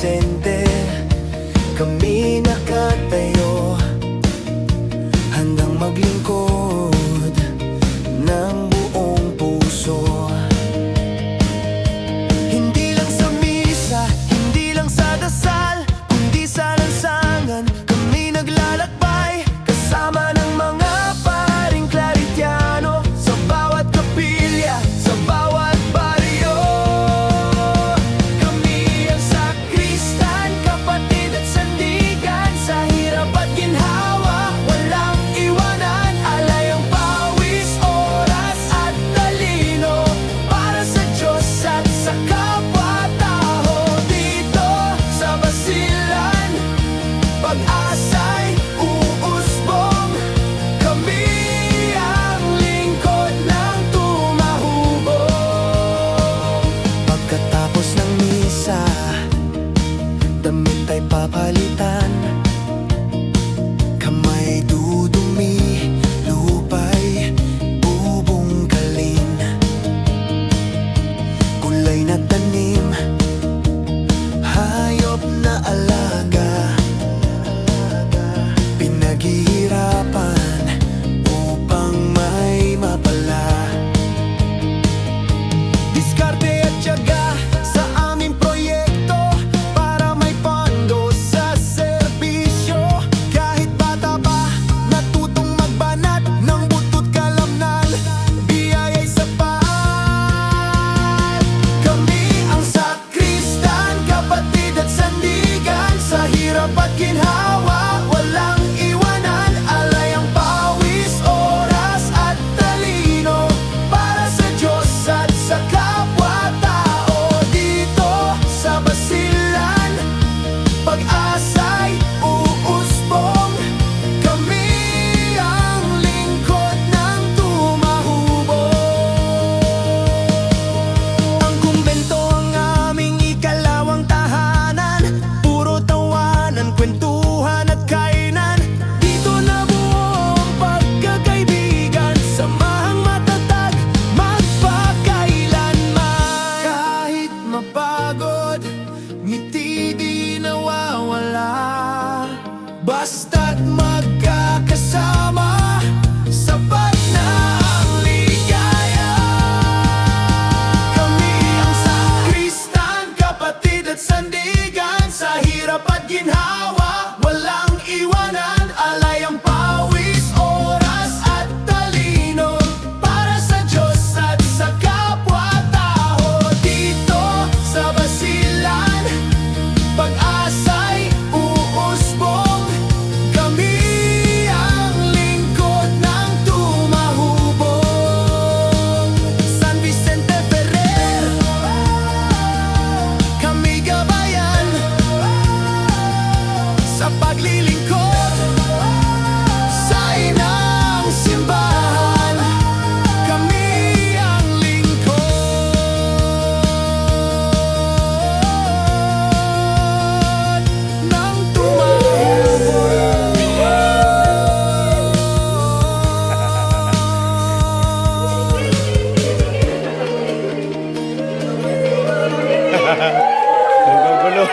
Vicente, kami nakatayo, handang maglingkod ng buong puso. Hindi lang sa misa, hindi lang sa dasal, kundi sa lansangan kami naglalakbay, kasama ng mga paring Claritiano, sa bawat kapilya, sa bawat baryo. Kami ang sakristan, kapatid at sandigan, sa hirap at ginhawa, walang iwanan. Alay ang pawis, oras at talino, para sa Diyos at sa kapwa-tao. Dito sa Basilan, pag-asa'y uusbong, kami ang lingkod ng tumahubong. Pagkatapos ng misa, damit ay papalitan, kamay dudumi, lupa'y bubungkalin, gulay na tanim, hayop na alaga, pinaghihirapan upang may mapala. Diskarte at tiyaga sa aming proyekto, para may pondo sa serbisyo. Kahit bata pa, natutong magbanat ng butot kalamnan, biyaya'y sapat. Kami ang sakristan, kapatid at sandigan, sa hirap at ginhawa, walang iwanan. Alay ang pawis, oras at talino, para sa Diyos at sa kapwa-tao. Dito sa Basilan, pag-asa'y uusbong, kami ang lingkod ng tumahubong. Ang kumbento ang aming ikalawang tahanan, puro tawanan, kwentuhan at kainan. Dito nabuo ang pagkakaibigan, samahang matatag magpakailanman. Kahit mapagod, ngiti di nawawala, basta't magkakasama, sapat na ang ligaya. Kami ang sakristan, kapatid at sandigan, sa hirap at ginhawa, walang iwanan. Alay ang pawis, oras at talino, para sa Diyos at sa kapwa-tao. Dito sa Basilan, pag-asa'y uusbong, kami ang lingkod ng tumahubong. San Vicente Ferrer, kami gabayan, sa paglilingkod sa inang simbahan. Kami ang lingkod ng tumahubong. Gulo.